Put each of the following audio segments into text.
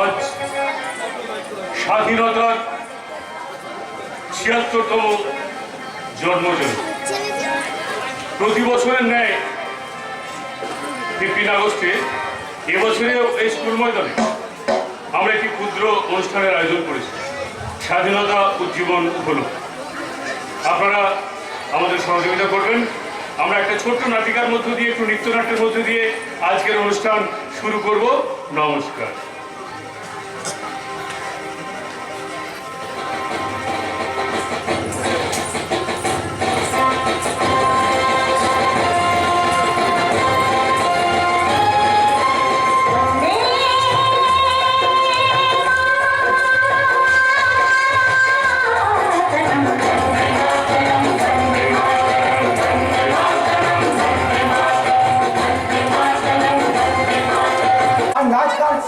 আজ স্বাধীনতার ৭৬তম জন্মদিন। প্রতি বছরের ন্যায় 15 আগস্টে এবছরেও এই স্কুল ময়দানে আমরা একটি ক্ষুদ্র অনুষ্ঠানের আয়োজন করেছি, স্বাধীনতা উজ্জীবন উপলক্ষে। আপনারা আমাদের সহযোগিতা করবেন। আমরা একটা ছোট্ট নাটিকার মধ্য দিয়ে, একটু নৃত্যনাট্যের মধ্য দিয়ে আজকের অনুষ্ঠান শুরু করব। নমস্কার।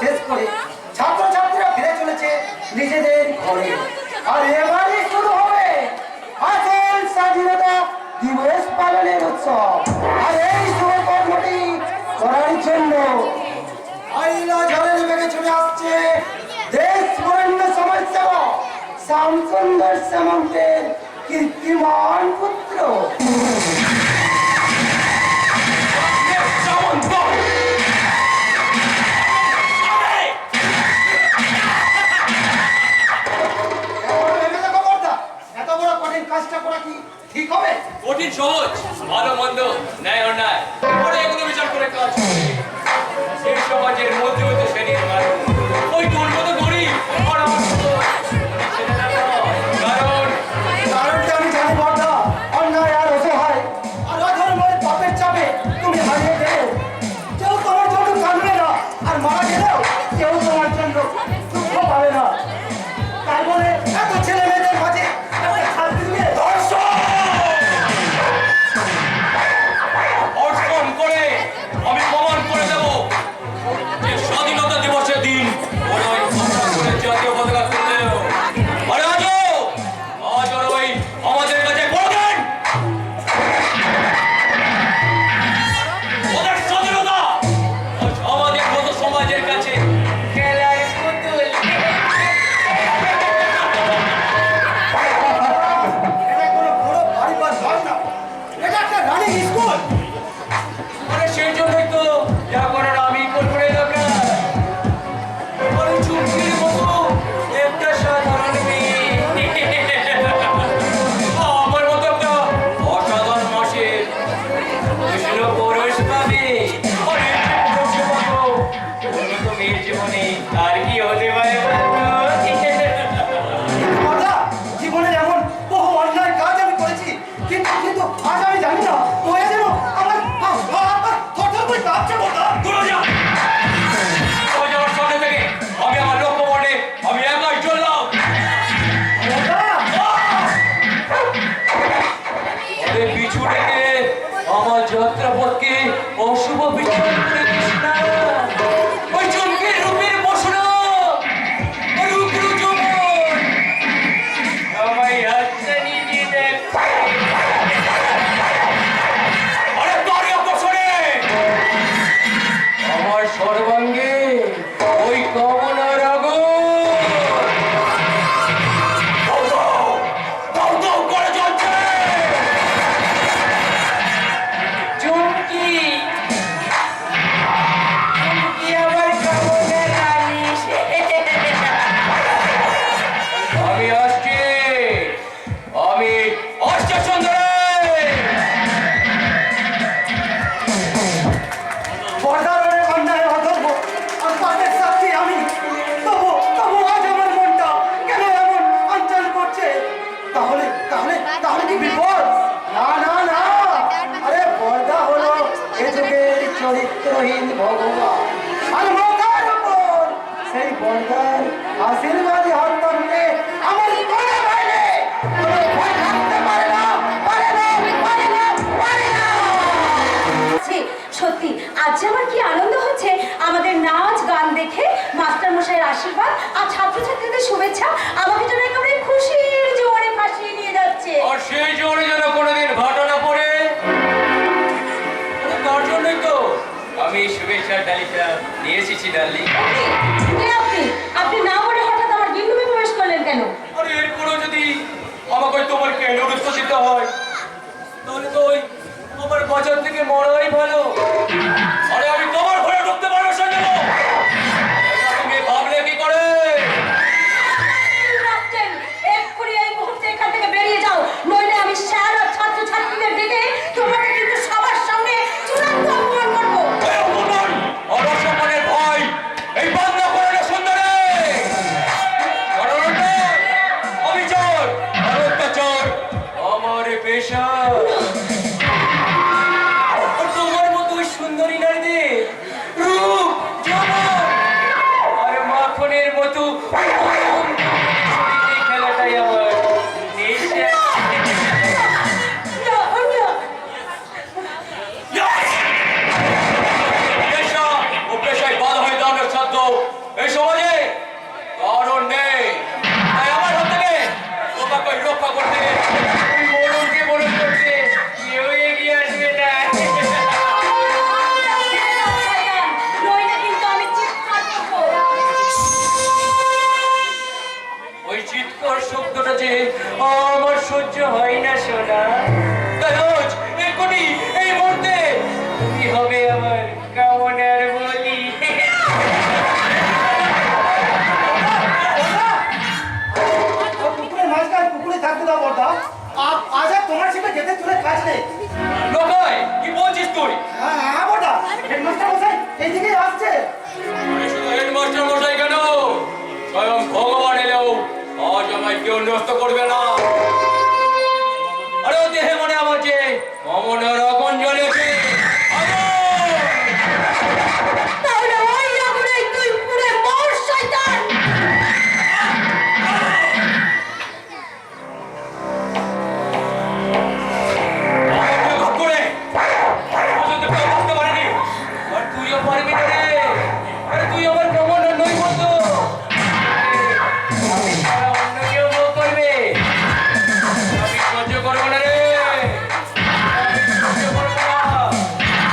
শেষ করে ছাত্রছাত্রীরা ফিরে চলেছে নিজেদের ঘরে। আর এবারে শুরু হবে আসল স্বাধীনতা দিবস পালনের উৎসব। আর এই শুভ কর্মটি করার জন্য আইলা ঝড়ের বেগে চলে আসছে দেশ বরেণ্য সমাজসেবক শ্যামসুন্দর সামন্তের কীর্তিমান পুত্র। কাজটা করা কি ঠিক হবে? কঠিন সহজ, ভালো মন্দ, ন্যায় অন্যায় পরে এগুলো বিচার করে কাজ করে। এই সমাজের মধ্যবিত্ত শ্রেণীর মানুষ ওই তোর মতো গরিব আর আমার মতো কারণটা আমি জানি বর্দা, অন্যায় আর অসহায় আর অধর্মের পাপের চাপে তুমি হারিয়ে গেলেও কেউ তোমার জন্য কাঁদবে না, আর মারা গেলেও কেউ তোমার জন্য দুঃখ পাবে না। তাই বলে এত ছেলে মেয়েদের মাঝে একটা শান্তি দিয়ে অর্জন করে আমি প্রমাণ করে দেব যে স্বাধীনতা দিবসের দিন ওই জাতীয় পতাকা তুললেও আজ ওই আমাদের কাছে বলবেন ওদের স্বাধীনতা আমাদের মতো সমাজের কাছে খেলার পুতুল। এটা কোনো বড় বাড়ি বা ঘর না, এটা একটা রানিং স্কুল। আরে সেই জন্যই তো যা করার আমি করবো রে দরকার। আরে চুমকির মতো একটা সাধারণ মেয়ে আমার মতো একটা অসাধারণ মাসের কৃষ্ণ পরশ পাবে। আরে পরশের মতো উন্নত মেয়ের জীবনে আর কি হতে পারে বর্দা, জীবনের এমন বহু অন্যায় কাজ আমি করেছি, কিন্তু আজ আমি জানি না ওরা যেন আমার থরথর করে কাঁপছে। বর্দা, দূরে যা। ওই যাওয়ার সামনে থেকে আমি আমার লক্ষ্য বলে আমি একাই চললাম। আরে পিছু থেকে আমার যাত্রাপথকে অশুভ বিচার করে দিস না। ওই চমকের রূপের বসনা রূপরু যৌবন আমায় হাতটা নিয়ে দেখ। আরে তারই অপসরে আমার সর্বাঙ্গে ওই কামনার আগুন দাউ দাউ করে জ্বলছে। চুমকি আমার কামনার রানী। আমি আসছি, আমি আসছি সুন্দরে। বর্দার অনেক অন্যায় অধর্ম আর পাপের সাক্ষী আমি। তবু আজ আমার মনটা কেন এমন অঞ্চল করছে? তাহলে তাহলে তাহলে কি বিপদ? না না না, আরে বর্দা হলো এ যুগের চরিত্রহীন ভগবান। আর মাথার উপর সেই বর্দার আশীর্বাদী হাত থাকলে আমার কোনো ভয় নেই, কোনো ভয় থাকতে পারে না, পারে না, পারে না, পারে না। সত্যি আজ আমার কি আনন্দ হচ্ছে আমাদের নাচ গান দেখে। মাস্টার মশাইয়ের আশীর্বাদ আর ছাত্রছাত্রীদের শুভেচ্ছা আমাকে যেন একেবারে খুশির জোয়ারে ভাসিয়ে নিয়ে যাচ্ছে। আর সেই জোরে যেন কোনোদিন ঘটনা পড়ে। তার জন্যই তো আমি শুভেচ্ছার ডালিটা নিয়ে এসেছি ডার্লিং। আপনি আপনি না বলে হঠাৎ আমার গৃহরুমে প্রবেশ করলেন কেন? আরে এরপরেও যদি আমাকে তোমার কেন উত্তর দিতে হয়, তাহলে তো ওই আমার বাজার থেকে মরাই ভালো। আরে আমি তোমার ঘরে ঢুকতে পারবো সঙ্গে, তুমি ভাবলে কি করে? রাখছেন, এক্ষুনি এই মুহূর্তে এখান থেকে বেরিয়ে যাও, নইলে আমি স্যার আর ছাত্রছাত্রীদের ডেকে তোমাকে কিন্তু সবার সামনে চূড়ান্ত অপমান করবো। এই অপমান, অসম্মানের ভয়, এই বন্ধ করে না সুন্দরে। আমি চোর, অত্যাচার আমার পেশা। আর তোমার মতো ওই সুন্দরী নারীদের রূপ, যৌবন আর মাখনের মতো এই খেলাটাই আমার নেশা। পেশা ও পেশায় বাধা হয়ে দাঁড়ানোর সাধ্য এই সমাজে কারণ নেই। তাই আমার হাত থেকে তোমাকে রক্ষা করতে, ওই মরণকে মরণ করতে কেউ এগিয়ে আসবে না। নইলে কিন্তু আমি চিৎকার করবো। ওই চিৎকার শব্দটা যে আমার সহ্য হয় না সোনা। তাই আজ এক্ষুনি এই মুহূর্তে তুমি হবে আমার কামনার বলি। পুকুরের মাঝখানে পুকুরে থাকতে দাও বর্দা। আজ আর তোমার সাথে যেতে চলে কাজ নেই। লোকাই কি বলছিস তুই? হ্যাঁ হ্যাঁ বর্দা, হেডমাস্টার মশাই এইদিকেই আসছে। আরে শুধু হেডমাস্টার মশাই কেন, স্বয়ং ভগবান এলেও আজ আমায় কেউ নষ্ট করবে না। আরে দেহে মনে আমার যে মমনার আগুন জ্বলেছে। তাহলে ওই আগুনে তুই পুরে মর শয়তান। তুইও পারবি না রে। আরে তুই আমার কমান্ডার নই বলতো। আমি ছাড়া অন্য কেউ ভোগ করবে। আমি সহ্য করবো না রে। আমি সহ্য করবো না।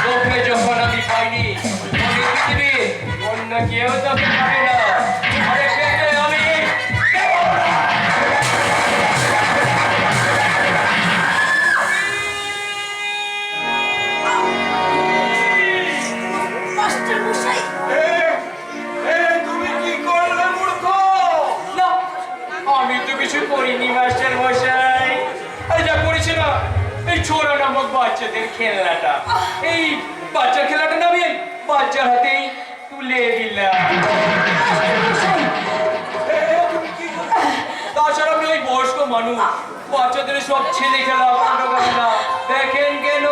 তোকে যখন আমি পাইনি, আমি পৃথিবীর অন্য কেউ তোকে পাবে না। আরে পেটে আমি দেবো না। মাস্টার মশাই, তুমি কি করলে মূর্খ? না, আমি তো কিছু করিনি মাস্টার মশাই। আরে যা করেছি না, এই ছোড়া নামক বাচ্চাদের খেলনাটা, এই বাচ্চার খেলাটা না আমি বাচ্চার হাতেই তুলে দিলাম। তাছাড়া আমি ওই বয়স্ক মানুষ, বাচ্চাদের সব ছেলে খেলা বন্ধ করে না। দেখেন কেন?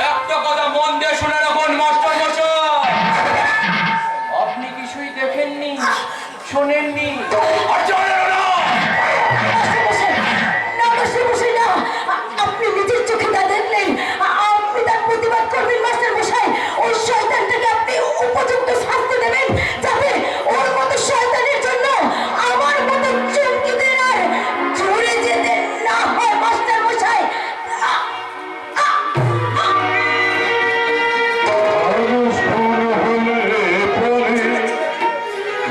একটা কথা মন দিয়ে শুনে রাখুন মাস্টার মশাই, আপনি কিছুই দেখেননি, শোনেননি, আর জানেন না। মাস্টার মশাই না, আপনি নিজের চোখে তা দেখলেন, আপনি তার প্রতিবাদ করবেন মাস্টার মশাই। ওই শয়তানটাকে আপনি উপযুক্ত শাস্তি দেবেন, যাতে ওর মতো শয়তানের জন্য আমার মতো চমকিদের আর ঝরে যেতে না হয় মাস্টার মশাই। মানুষ খুন হলে পরে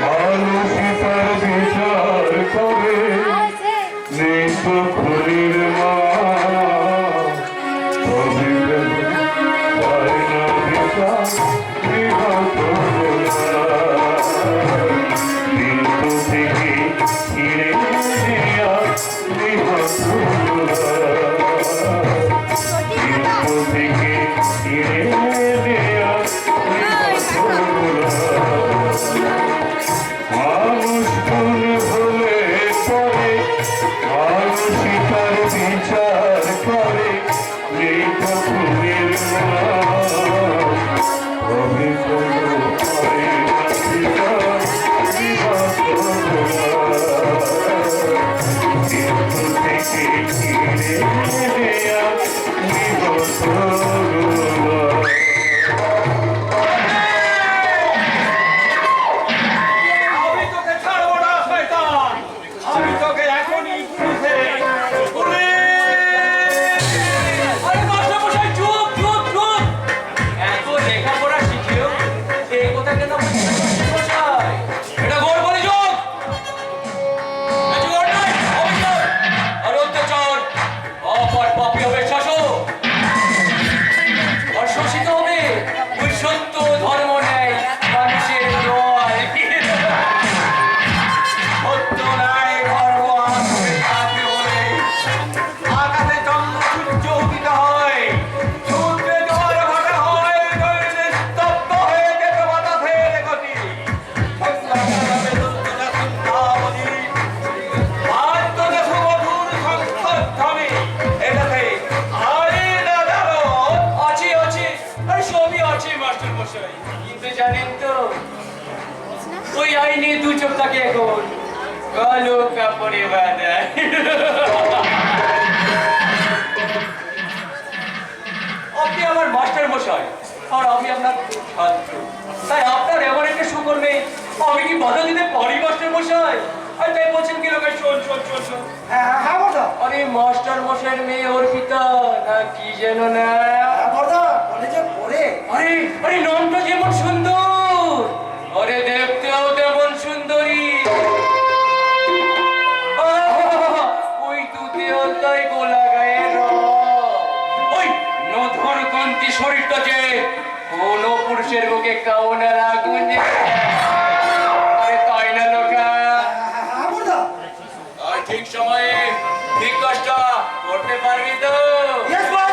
মানুষই তার বিচার করে, নেই তো খুনির মা, তবে পায় না বিচার নিহত মৃত্যু থেকে ফিরে নেয়া নিহত মৃত্যু থেকে ফিরে নেয়া মানুষ খুন হলে পরে মানুষই তার বিচার করে, নেই তো খুনের তবে কোনো করে না বিচার নিহত মৃত্যু থেকে ফিরে নেয়া নিহত আমি তোকে ছাড়বো না শয়তান, আমি তোকে এখনই পুলিশে আরে মাস্টার মশাই চুপ চুপ চুপ। তাই নিয়ে দু চোখটাকে এখন কালো কাপড়ে বাঁধা। আপনি আমার মাস্টার মশাই আর আমি আপনার ছাত্র, তাই আপনার এমন একটা সুকর্মে আমি কি বাধা দিতে পারি মাস্টার মশাই? আর তাই বলছেন কি লোকের শোন শোন শোন শোন। হ্যাঁ বর্দা, আরে মাস্টার মশাইয়ের মেয়ে অর্পিতা না কি যেন না? হ্যাঁ বর্দা, কলেজে পড়ে। আরে আরে নামটা যেমন সুন্দর, আরে দেখতেও তেমন সুন্দরী। ওই দুধে অল্লায় গোলা গায়ে ওই নধর কান্তি শরীরটা যে কোন পুরুষের বুকে কাউনার আগুন জ্বালে। আরে তাই না লোকা? হ্যাঁ বর্দা, আর ঠিক সময়ে ঠিক কাজটা করতে পারবি তো? Yes, boss!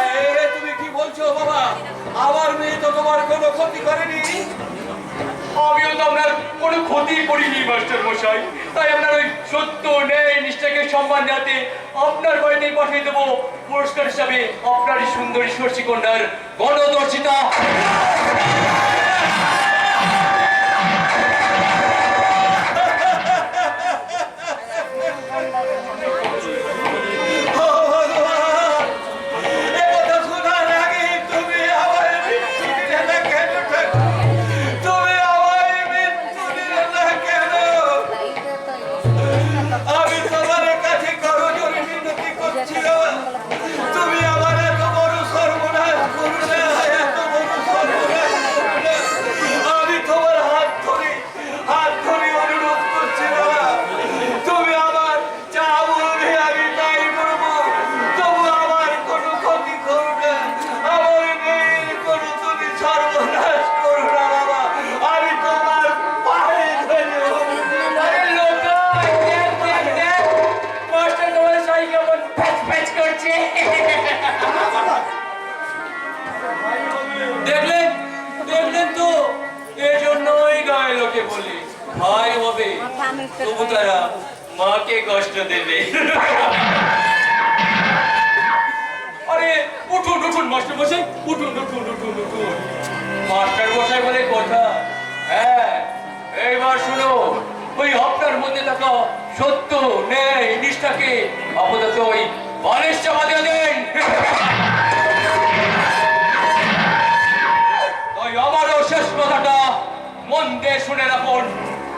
তুমি কি বলছো বাবা? আমার মেয়ে তো তোমার কোনো ক্ষতি করেনি। আমিও তো আপনার কোনো ক্ষতি করিনি মাস্টার মশাই, তাই আপনার ওই সত্য ন্যায় নিষ্ঠাকে সম্মান জানাতে আপনার বাড়িতেই পাঠিয়ে দেবো পুরস্কার হিসাবে আপনার এই সুন্দরী সর্ষি কন্যার গণদর্শিতা। দেখলেন দেখলেন তো, এজন্যই গায়ে লোকে বলে ভাই হবে তবু তারা মাকে কষ্ট দেবে। আরে উঠুন উঠুন মাস্টার মশাই, উঠুন উঠুন উঠুন উঠুন। মাস্টার মশাই বলে কথা। হ্যাঁ এইবার শুনো, ওই আপনার মধ্যে থাকা সত্য ন্যায় নিষ্ঠাকে আপাতত ওই বালিশ চাপা দিয়ে দেন। ওই আমারও শেষ কথাটা মন দিয়ে শুনে রাখুন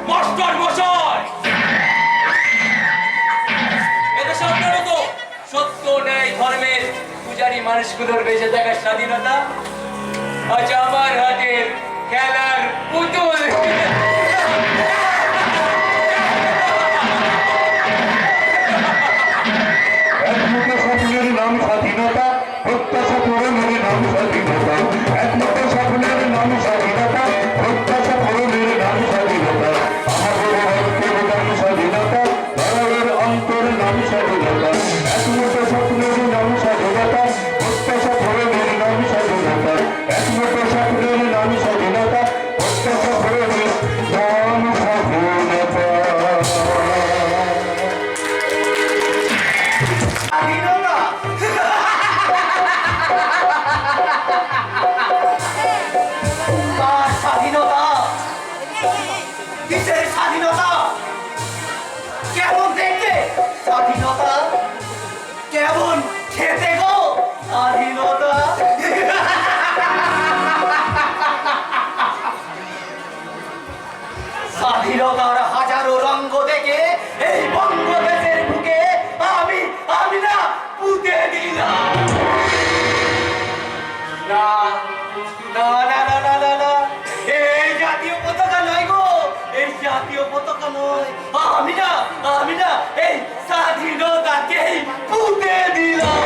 মাস্টার মশাই। এদেশে আপনারও তো সত্য ন্যায় ধর্মের পূজারী মানুষগুলোর বেঁচে থাকার স্বাধীনতা আজ আমার হাতের খেলার পুতুল। একমাত্র স্বপ্নের নাম স্বাধীনতা, প্রত্যাশা পূরণের নাম স্বাধীনতা। একমাত্র স্বপ্নের নাম স্বাধীনতা, প্রত্যাশা পূরণের নাম স্বাধীনতা। আমাদের অন্তর নাম স্বাধীনতা, ধরার অন্তর নাম স্বাধীনতা। একমাত্র স্বপ্নের নাম স্বাধীনতা, প্রত্যাশা পূরণের নাম স্বাধীনতা। একমাত্র স্বপ্নের নাম স্বাধীনতা, প্রত্যাশা পূরণের নাম স্বাধীনতা। স্বাধীনতা। কার স্বাধীনতা? কিসের স্বাধীনতা? কেমন দেখতে স্বাধীনতা? কেমন খেতে গো স্বাধীনতা? স্বাধীনতার হাজারো রঙ্গ দেখে এই বঙ্গদেশের বুকে আমি আমি না পুঁতে দিলাম। না না না না না না না, এই জাতীয় পতাকা নয় গো, এই জাতীয় পতাকা নয়। আমি না এই স্বাধীনতাকেই পুঁতে দিলাম।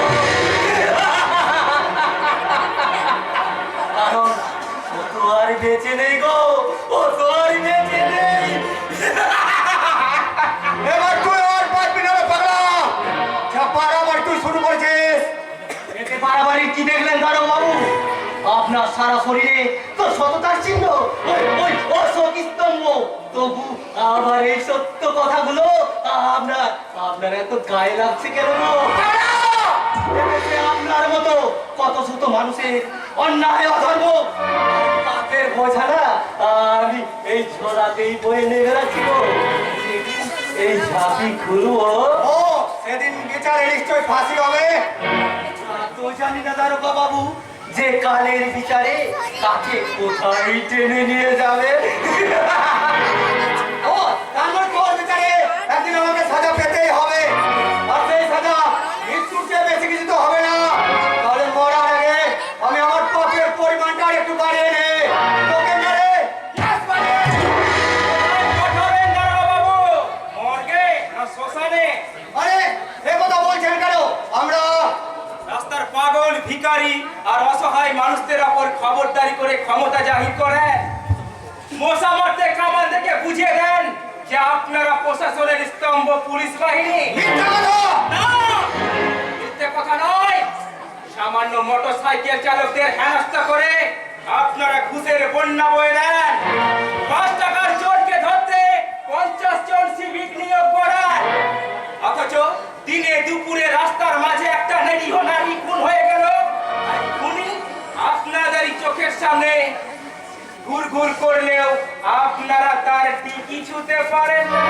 কারণ ও তো আর বেঁচে নেই গো, ও তো আর বেঁচে নেই। এবার তুই আর পারবি না রে পাগলা, যা বাড়াবাড়ি তুই শুরু করেছিস। এতে বাড়াবাড়ি কি দেখলেন দারোগা বাবু? আপনার সারা শরীরে তো সততার চিহ্ন, ওই অশোক স্তম্ভ। তবু আবার এই সত্য কথাগুলো আপনার এত গায়ে লাগছে কেন? আপনার মতো কত শত শত মানুষের অন্যায় অধর্ম পাপের বোঝা না আমি এই ঝোলাতেই বয়ে নিয়ে বেড়াচ্ছি গো। এই ঝাঁপি খুলবো, ও সেদিন বিচারে নিশ্চয় ফাঁসি হবে। তো জানি না দারোগা বাবু যে কালের বিচারে কাকে কোথায় টেনে নিয়ে যাবে। ও তারপর তোর বিচারে একদিন আমাকে সাজা পেতেই হবে, আর সেই সাজা মৃত্যুর চেয়ে বেশি কিছু তো হবে না। তাহলে মরার আগে আমি আমার পাপের পরিমাণটা একটু বাড়িয়ে নে, তোকে মেরে লাশ বানিয়ে পাঠাবেন দারোগা বাবু মর্গে না শ্মশানে? আরে এ কথা বলছেন কেন? আমরা রাস্তার পাগল ভিখারি আর অসহায় মানুষদের উপর খবরদারি করে ক্ষমতা জাহির করেন। মশা মারতে কামান থেকে বুঝিয়ে দেন যে আপনারা প্রশাসনের স্তম্ভ পুলিশ বাহিনী। মিথ্যা কথা! না, মিথ্যে কথা নয়। সামান্য মোটরসাইকেল চালকদের হেনস্থা করে আপনারা ঘুষের বন্যা বয়ে দেন। 5 টাকার চোরকে ধরতে 50 জন সিভিক নিয়োগ করেন, অথচ দিনে দুপুরে রাস্তার মাঝে একটা নিরীহ নারী খুন হয়ে গেল, আর খুনি আপনাদেরই চোখের সামনে ঘুর ঘুর করলেও আপনারা তার টিকি ছুঁতে পারেন না।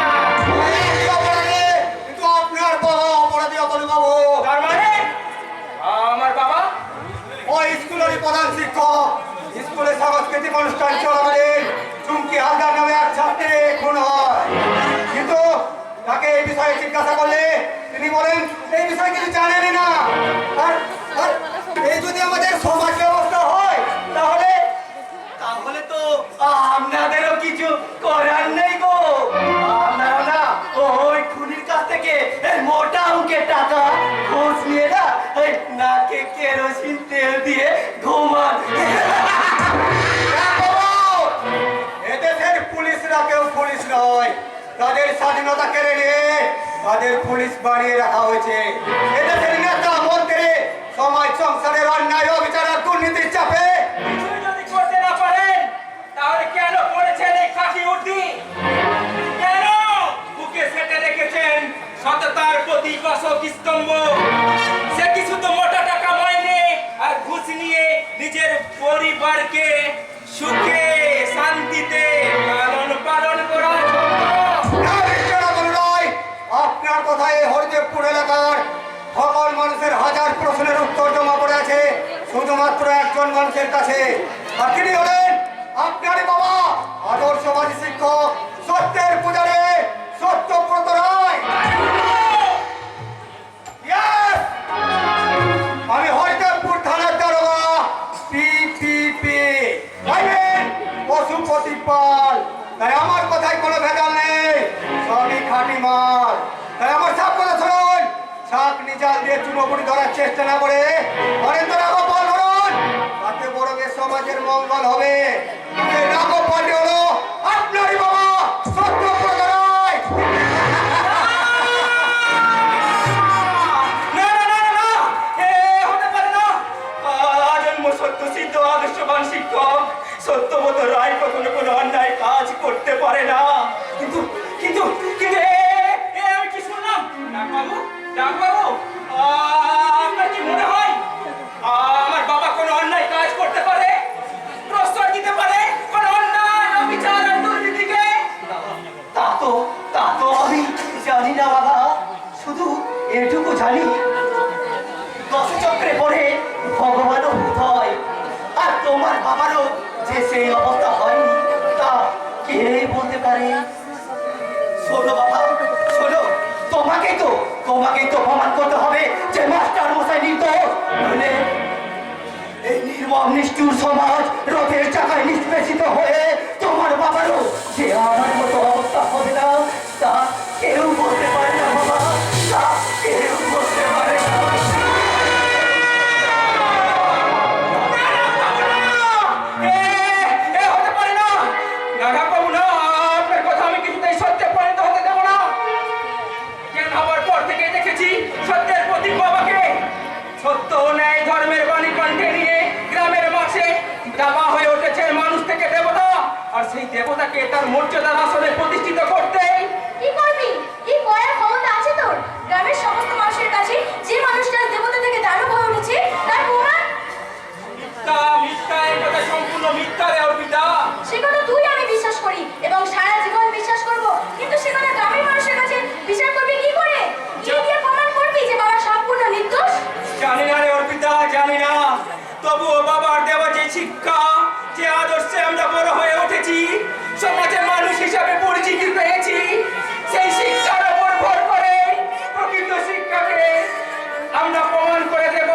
কিন্তু আপনার বাবা অপরাধী অতনু বাবু। তার মানে আমার বাবা ওই স্কুলেরই প্রধান শিক্ষক স্কুলে সাংস্কৃতিক অনুষ্ঠান চলাকালীন চুমকি হালদার নামে এক ছাত্রী খুন হয়। কিন্তু তাকে এই বিষয়ে জিজ্ঞাসা করলে তিনি বলেন এই বিষয়ে কিছু জানেন না। আর আর এই যদি আমাদের সমাজ ব্যবস্থা হয় তাহলে তাহলে তো আপনাদেরও কিছু করার নেই গো। আপনারা না ওই খুনির কাছ থেকে এই মোটা অঙ্কের টাকা ঘুষ নিয়ে না এই নাকে কেরোসিন তেল দিয়ে ঘুমান। এদেশের পুলিশরা কেউ পুলিশ নয়, তাদের স্বাধীনতা কেড়ে নিয়ে তাদের পুলিশ বানিয়ে রাখা হয়েছে। এদেশের নেতা মন্ত্রী সমাজ সংসারের অন্যায় অবিচার আর দুর্নীতির চাপে কিছুই যদি করতে না পারেন তাহলে কেন পড়েছেন এই খাকি উর্দি? কেন বুকে সেটে রেখেছেন সততার প্রতিপাশক স্তম্ভ? সে কিছু তো মোটা টাকা মাইনে আর ঘুষ নিয়ে নিজের পরিবারকে সুখে শান্তিতে লালন পালন করার জন্য। আপনার কথায় হরিদেবপুর এলাকার সকল মানুষের হাজার প্রশ্নের উত্তর জমা পড়ে আছে শুধুমাত্র একজন মানুষের কাছে, আর তিনি হলেন আপনারই বাবা আদর্শবাদী শিক্ষক সত্যের পূজারে সত্যব্রত রায়। Yes! আমি হরিদেবপুর থানার দারোগা পিপিপি পশুপতি পাল। তাই আমার কথায় কোনো ভেজাল নেই, সবই খাঁটি মাল। তাই আমার সব কথা শুনুন, শাক নিজাল দিয়ে চুনোপুরি ধরার চেষ্টা না করে হরেন্দ্র রাগোপাল ধরুন, তাতে বড় বেশ সমাজের মঙ্গল হবে। এই রাগোপালটি হলো আপনারই বাবা সত্যব্রত রায়। না না না না, এ হতে পারে না। আজন্ম সত্য সিদ্ধ আদর্শবান শিক্ষক সত্যব্রত রায় কখনো কোনো অন্যায় কাজ করতে পারে না। কিন্তু কিন্তু কিন্তু আমি কি শুনলাম? ডাকবাবু ডাকবাবু, আপনার কি মনে হয় আমার বাবা কোনো অন্যায় কাজ করতে পারে, প্রশ্রয় দিতে পারে কোনো অন্যায় অবিচার আর দুর্নীতিকে? তা তো আমি জানি না বাবা, শুধু এটুকু জানি দশচক্রে পড়ে ভগবানও ভূত হয়, আর তোমার বাবারও যে সেই অবস্থা হয়নি তা কে বলতে পারে। শোনো বাবা শোনো, তোমাকেই তো প্রমাণ করতে হবে যে মাস্টার মশাই নির্দোষ, নইলে এই নির্মম নিষ্ঠুর সমাজ রথের চাকায় নিষ্পেষিত হয়ে তোমার বাবারও যে আমার মতো অবস্থা হবে না তা কেউ বলতে পারে না বাবা, তা কেউ বলতে পারে না। হতে পারে না ডাকবাবু, না আপনার কথা আমি কিছুতেই সত্যে পরিণত হতে দেব না। কেন হওয়ার পর থেকে দেখেছি সত্যের প্রতীক বাবাকে সত্য ও ন্যায় ধর্মের বাণী কণ্ঠে নিয়ে গ্রামের মাঝে দাবা হয়ে উঠেছে মানুষ থেকে দেবতা, আর সেই দেবতাকে তার মর্যাদার আসনে প্রতিষ্ঠিত করতে কি করবি? কি করার ক্ষমতা আছে তোর? গ্রামের সমস্ত মানুষের কাছে যে মানুষটা দেবতা থেকে দানব হয়ে উঠেছে তার প্রমাণ তবুও বাবার দেওয়া যে শিক্ষা, যে আদর্শে আমরা বড় হয়ে উঠেছি, সমাজে মানুষ হিসাবে পরিচিতি পেয়েছি, সেই শিক্ষার উপর ভর করে প্রকৃত শিক্ষাকে আমরা প্রমাণ করে দেব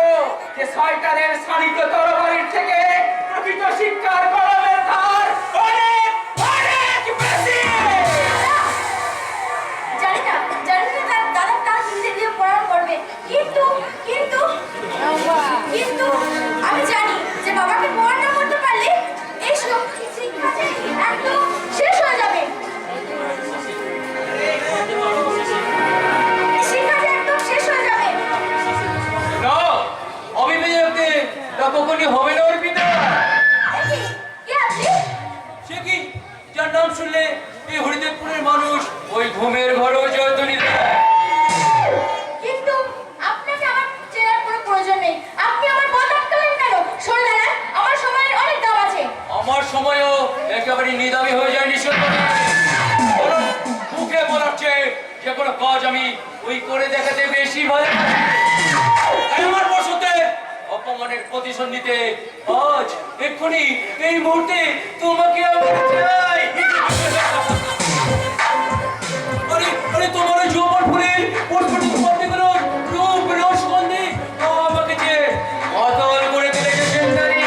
যে শয়তানের শানিত তরবারির থেকে প্রকৃত শিক্ষার কলমের ধার অনেক অনেক বেশি। জানি না তার দাদা তার হিন্দি দিয়ে প্রমাণ করবে, কিন্তু কিন্তু কিন্তু আমি জানি যে বাবাকে প্রমাণ না করতে পারলে এই সব শিক্ষা যে একদম শেষ হয়ে যাবে। শিক্ষা যে একদম শেষ হয়ে যাবে। না, অবিবেচকে তা কখনই হবে না অর্পিতা। কে আপনি? সে কি যার নাম শুনলে এই হরিদেবপুরের মানুষ ওই ঘুমের ঘরেও জয়ধ্বনি দেয়? কিন্তু আপনাকে আমার চেনার কোনো প্রয়োজন নেই। আপনি আমার পথ আটকালেন কেন? শোন দাদা, আমার সময়ের অনেক দাম আছে। আমার সময়ও একেবারে নিদামি হয়ে যায় নিশ্চয়। বরং মুখে বলার চেয়ে যে কোনো কাজ আমি ওই করে দেখাতে বেশি ভালোবাসি। তাই আমার বসতে অপমানের প্রতিশোধ নিতে আজ এক্ষুনি এই মুহূর্তে তোমাকে আমার চাই। আরে তোমার ওই যৌবন ফুলের পুষ্পটিক পদ্মগুলোর রূপ রসগন্ধে আমাকে যে অতল করে দিলে যে সেন্টারি।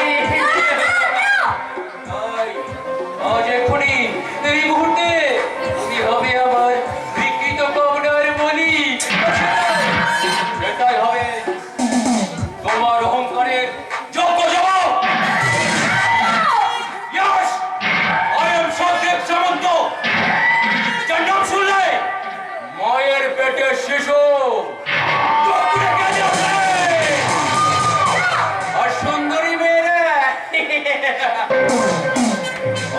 আজ এক্ষুনি এই মুহূর্তে তুমি হবে আমার বিকৃত কবনার বলি। সেটাই হবে তোমার অহংকারের যোগ্য জবাব। Yes, I am Shatrik সামন্ত। যার নাম শুনলে মায়ের পেটের শিশু চোখে গেছে আর সুন্দরী মেয়েরা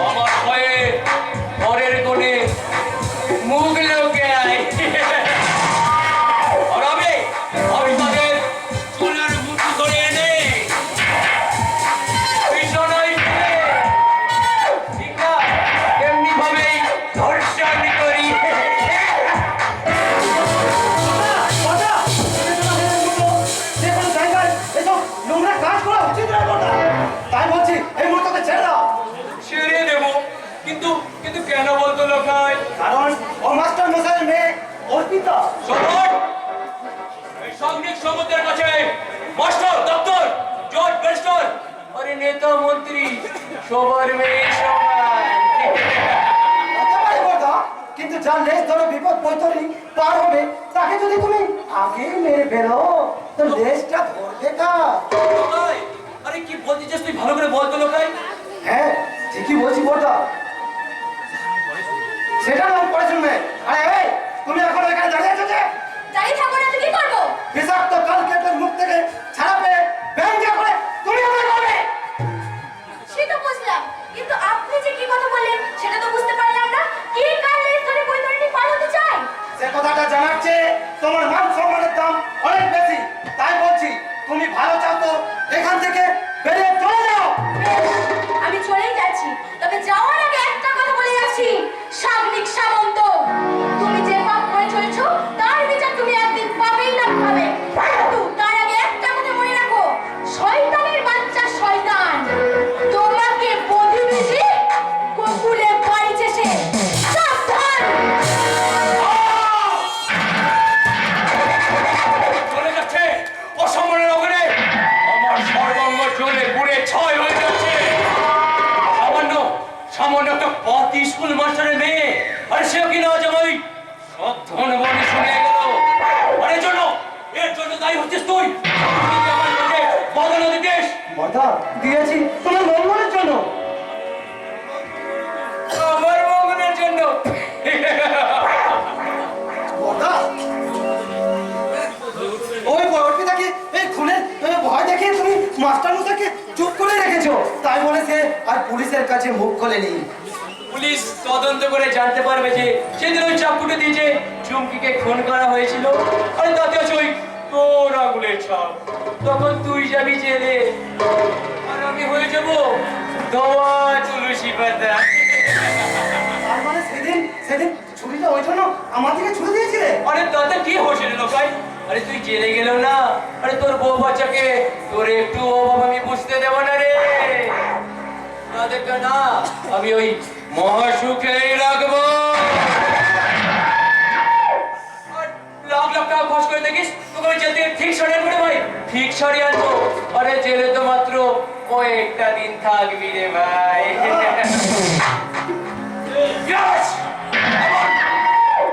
আমার ভয়ে ঘরের কোণে মুখ লোকায়। আর আমি তাদের চুলের মুঠি ধরে এনে বিছানায় ফেলে ঠিক না এমনি ভাবেই ধর্ষণ করি। যে কোনো জায়গায় এসব নোংরা কাজ করা উচিত নয় বড়দা। তাই বলছি এই মুহূর্তে ছেড়ে দাও। ছেড়ে দেবো, কিন্তু কিন্তু কেন বলতো লোকায়? কারণ ও মাস্টার মশাইয়ের মেয়ে অর্পিতা। শোন, এই সাংনিক সমুদ্রের কাছে মাস্টার দপ্তর জজ ব্যারিস্টার আরে নেতা মন্ত্রী সবার মেয়ে সমান। হতে পারে বড়দা, কিন্তু যার লেজ ধরে বিপদ বৈতরণী পার হবে তাকে যদি তুমি আগেই মেরে ফেলো তো লেজটা ধরবে কার? লোকাই, আরে কি বলতে চাস তুই ভালো করে বলতো লোকাই। হ্যাঁ ঠিকই বলছি বড়দা, সেটা নাম পড়ে শুনবে। আরে এই, তুমি এখন এখানে দাঁড়িয়ে আছো যে? দাঁড়িয়ে থাকবো না তো কি করবো? বিষাক্ত কালকেটের মুখ থেকে ছাড়া পেয়ে ব্যঙ্গ করে তুমি আমায় করবে। সে তো বুঝলাম, কিন্তু আপনি যে কি কথা বললেন সেটা তো বুঝতে পারলাম না। কি কারণে ধরে বৈতরণী পার হতে চাই? সে কথাটা জানার চেয়ে তোমার মান সম্মানের দাম অনেক বেশি। তাই বলছি তুমি ভালো চাও তো এখান থেকে বেরিয়ে চলে যাও। আমি চলেই যাচ্ছি, তবে যাওয়ার আগে একটা কথা বলে যাচ্ছি। সাগ্নিক সামন্ত, তুমি যে পাপ করে চলেছো তার বিচার তুমি একদিন পাবেই না পাবে। কিন্তু তার আগে একটা কথা মনে রাখো, শয়তানের বাচ্চা শয়তান তোমাকে প্রতিবেশী কোকুলে বাড়িছে সে। সাবধান! চলে যাচ্ছে অসম্মানের অগ্রে আমার সর্বাঙ্গ জ্বলে পুড়ে ছয় হয়ে যাচ্ছে। সামান্য সামান্য একটা পাতি স্কুল মাস্টারের মেয়ে, আরে সেও কিনা আজ আমি সব ধনবনে শুনে গেল। আর এর জন্য দায়ী হচ্ছিস তুই। তুই কি আমার কাছে বদলা দিতেস? বড়দা দিয়েছি তোমার মঙ্গলের জন্য। আমার মঙ্গলের জন্য। বড়দা ওই অর্পিতাকে এই খুনের ভয় দেখিয়ে তুমি মাস্টার মশাইকে চুপ করে রেখেছো, তাই বলে সে আর পুলিশের কাছে মুখ খোলেনি। পুলিশ তদন্ত করে জানতে পারবে যে সেদিন ওই চাকুটা দিয়ে যে চুমকিকে খুন করা হয়েছিল, আর তাতে আছে ওই তোর আঙুলের ছাপ। তখন তুই যাবি জেলে আর আমি হয়ে যাব দোয়া তুলসী পাতা। তার মানে সেদিন ছুরিটা ওই জন্য আমার দিকে ছুড়ে দিয়েছিলে? আরে তাতে কি হয়েছিল লোকাই? আরে তুই জেলে গেলেও না, আরে তোর বউ বাচ্চাকে তোর একটু অভাব আমি বুঝতে দেব না রে। তাদেরকে না আমি ওই মহাসুখেই রাখবো। আর লাখ লাখ টাকা খরচ করে দেখিস তোকে আমি জেল থেকে ঠিক সরিয়ে আনবো রে ভাই, ঠিক সরিয়ে আনবো। আরে জেলে তো মাত্র কয়েকটা দিন থাকবি রে ভাই। Yes!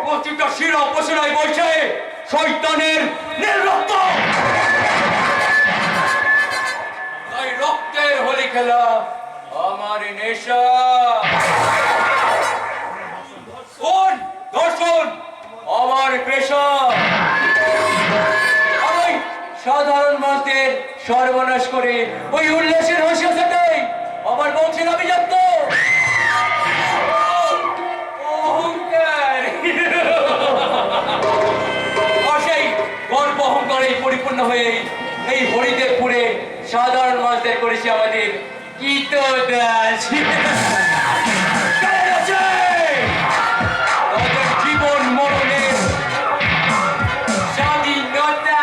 প্রতিটা শিরা উপশিরায় বলছে শয়তানের নীল রক্ত। তাই রক্তের হোলি খেলা আমার নেশা। কোন দর্শন আমার পেশা। আমি সাধারণ মানুষদের সর্বনাশ করে ওই উল্লাসের হাসির সাথে আমার বংশের অভিজাত্য অহংকার সেই গর্ব অহংকারে পরিপূর্ণ হয়ে এই হরিদেবপুরে সাধারণ মানুষদের করেছি আমাদের কীতদাস। জীবন মরণের স্বাধীনতা।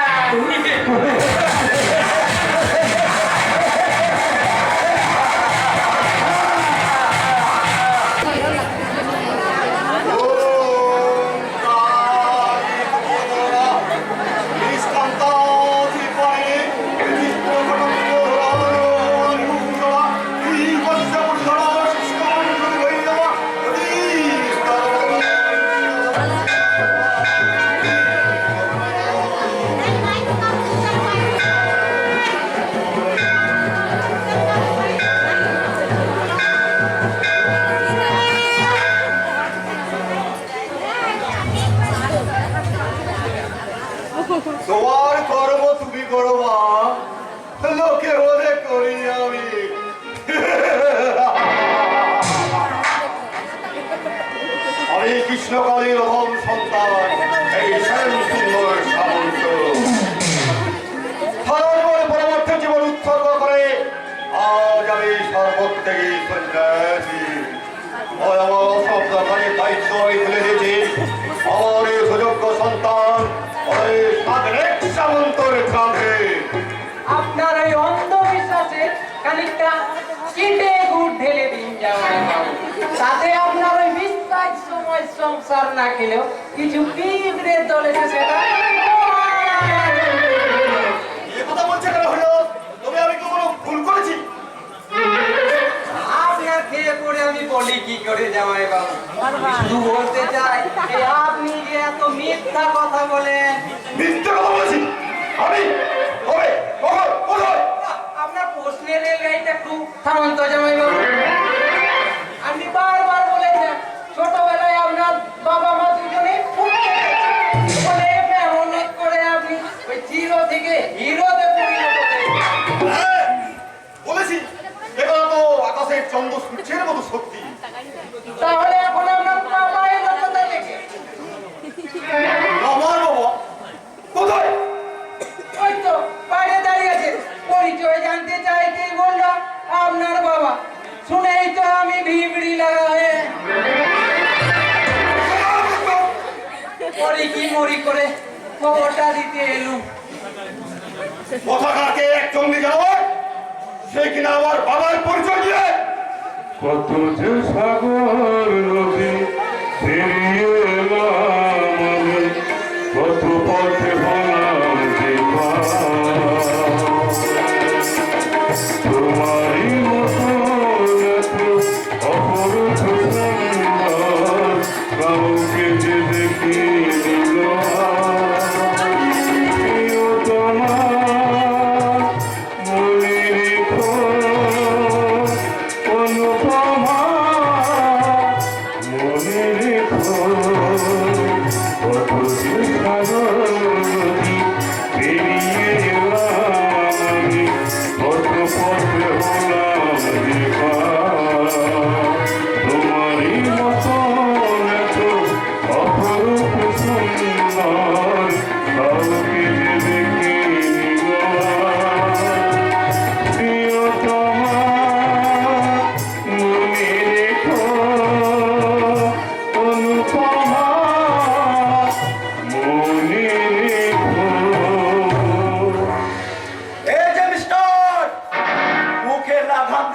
তোমার কর্ম তুমি করো মা, লোকে বলে করি আমি। আমি কৃষ্ণকালীর অহম সন্তান, এই স্বয়ং সুন্দর সামন্ত ধর্মের পরবর্তী জীবন উৎসর্গ করে আজ আমি সর্বত্যাগী সন্ন্যাসী। আমার অসভ্যতার দায়িত্ব আমি তুলে দিয়েছি আমার এই সুযোগ্য সন্তান আপনার ওই অন্ধবিশ্বাসে খানিকটা কেটে গুড় ঢেলে দিন জামাই বাবু। তাতে আপনার ওই বিশ্বাস সময় সংসার না খেলেও কিছু পিঁপড়ে চলেছে সেটা। কথা বলছে কেন হলো? তবে আমি কোনো ভুল করেছি? আপনার খেয়ে পড়ে আমি বলি কি করে জামাই বাবু? শুধু বলতে চাই এই আপনি যে এত মিথ্যা কথা বলেন। মিথ্যা কথা বলেছি আমি? কবে? কখন? কোথায়? আপনার প্রশ্নের রেলগাড়িটা একটু থামান তো জামাই বাবু। আপনি বারবার বলেছেন ছোটবেলায় আপনার বাবা মা দুজনে বলে মেহনত করে আপনি ওই জিরো থেকে হিরোতে পরিণত হয়েছেন। হ্যাঁ, বলেছি। এটা তো আকাশের চন্দ্র সূর্যের মতো শক্তি। তাহলে এখন আপনার কামাই কথা থেকে আমার বাবা কোথায়? ওই তো বাইরে দাঁড়িয়ে আছে। পরিচয় জানতে চাইতেই বললাম আপনার বাবা। শুনেই তো আমি ভিবড়ি লাগা হয়ে পরে কি মরি করে খবরটা দিতে এলুম। কথাটাকে এক চন্ডী জানো, সে কিনা আমার বাবার পরিচয় দিয়ে কত যে সাগর নদী পেরিয়ে এলাম আমি, কত পথে হলাম যে পার। তোমারই মতো এত অপরূপ সুন্দর কাউকে যে দেখি দিল তোমার মনে রেখো অনুপমা, মনে রেখো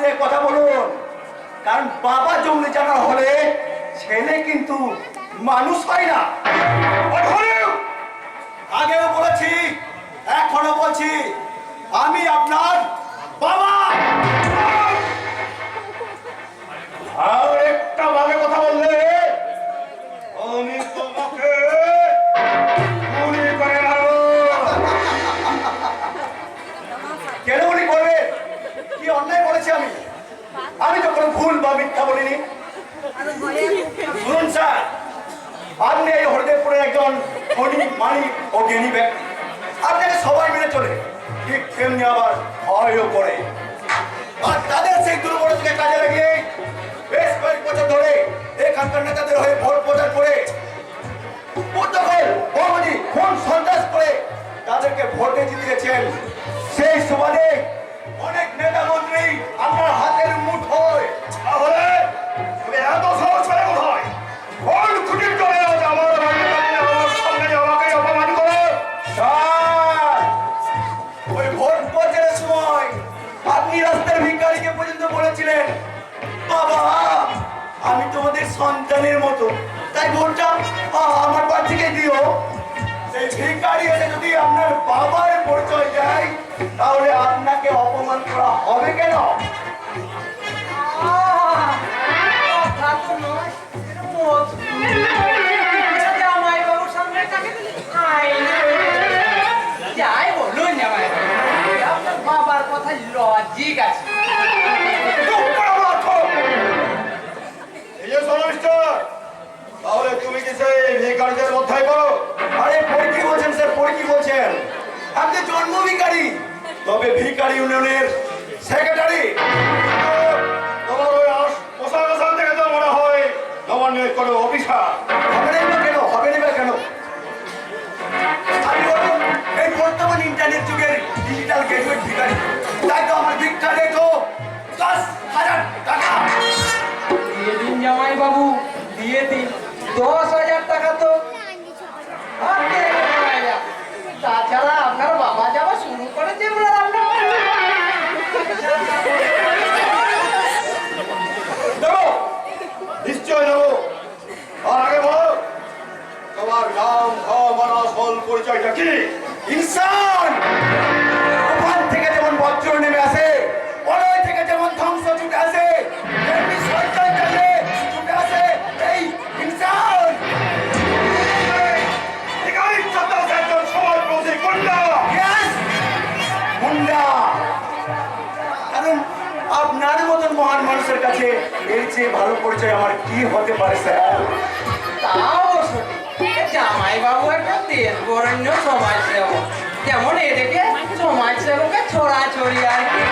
দিয়ে কথা বলুন, কারণ বাবা জঙ্গলি জানা হলে ছেলে কিন্তু মানুষ হয় না। আগেও বলেছি, এখনো বলছি, আমি আপনার বাবা। আর একটা ভাবে কথা বললে আমি তোমাকে গুলি করে মারবো। কেন গুলি করবে? কি অন্যায় বলেছি আমি? আমি তো কোনো ভুল বা মিথ্যা বলিনি। শুনুন স্যার, আপনি এই হরিদেবপুরের একজন ধনী, মানি ও জ্ঞানী ব্যক্তি। আপনাকে সবাই মেনে চলে, ঠিক তেমনি আবার ভয়ও করে। আর তাদের সেই দুর্বলতাকে কাজে লাগিয়ে বেশ কয়েক বছর ধরে এখানকার নেতাদের হয়ে ভোট প্রচার করে উদ্যোগের বহুমতি খুন সন্ত্রাস করে তাদেরকে ভোটে জিতিয়েছেন। সেই সুবাদে অনেক নেতা মন্ত্রী আপনার হাতের মুঠোয়। তাহলে তুমি এত সাহস পেলে কোথায়? কোন খুঁটির চলে আজ আমার সামনে আমাকে অপমান করো? ওই ভোট প্রচারের সময় আপনি রাস্তার ভিখারিকে পর্যন্ত বলেছিলেন, বাবা আমি তোমাদের সন্তানের মতো, তাই ভোটটা আমার প্রার্থীকে দিও। সেই ভিখারি এসে যদি আপনার বাবার পরিচয় দেয়, তাহলে আপনাকে অপমান করা হবে কেন? জামাইবাবুর সামনে তাকে আয়না যাই বলুন, জামাইবাবু আপনার বাবার কথা লজিক আছে। তাহলে তুমি কি সেই ভিখারিদের মধ্যে করো? আরে পরে কি বলছেন স্যার, পরে কি বলছেন? আপনি জন্ম ভিখারি, তবে ভিখারি ইউনিয়নের সেক্রেটারি। তোমার ওই পোশাক আশাক থেকে তো মনে হয় নবান্নের কোনো অফিসার। হবে না কেন? হবে না কেন? আমি বলুন, এই বর্তমান ইন্টারনেট যুগের ডিজিটাল গ্রাজুয়েট ভিখারি, তাই তো আমার ভিক্ষা রেট 10,000 টাকা। দিয়ে দিন জামাইবাবু, দিয়ে দিন 10,000 টাকা। তো তাছাড়া আপনার বাবা যাওয়া শুরু করেছে বলে দেবো, নিশ্চয় দেবো। আর আগে বলো, তোমার নাম আসল পরিচয়টা কি? ইনসান। ওখান থেকে যেমন বজ্র নেমে আসে, বলয় থেকে যেমন ধ্বংস ছুটে আসে, তেমনি শয়তান থেকে ছুটে আসে এই ইনসান। একজন সমাজপন্থী গুন্ডা। গুন্ডা। কারণ আপনার মতন মহান মানুষের কাছে এর চেয়ে ভালো পরিচয় আমার কি হতে পারে স্যার? তাও সঠিক, জামাইবাবু একটা দেশ বরেণ্য সমাজ সেবক, যেমন এদিকে সমাজ সেবকের ছড়াছড়ি আর কি।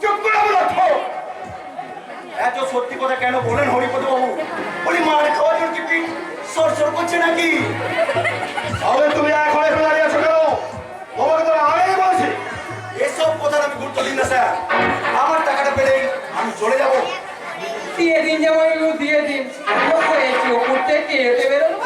চুপ করে বলো। এত সত্যি কথা কেন বলেন হরিপদ বাবু? বলি মার খাওয়ার জন্য কি পিঠ সরসর করছে নাকি? তাহলে তুমি এখন এখানে দাঁড়িয়ে আছো কেন? তোমাকে তো আগেই বলছি। এসব কথার আমি গুরুত্ব দিই না স্যার। আমার টাকাটা পেলেই আমি চলে যাবো। দিয়ে দিন জামাইবাবু, দিয়ে দিন। হয়েছে ওপর থেকে এতে বেরোলো।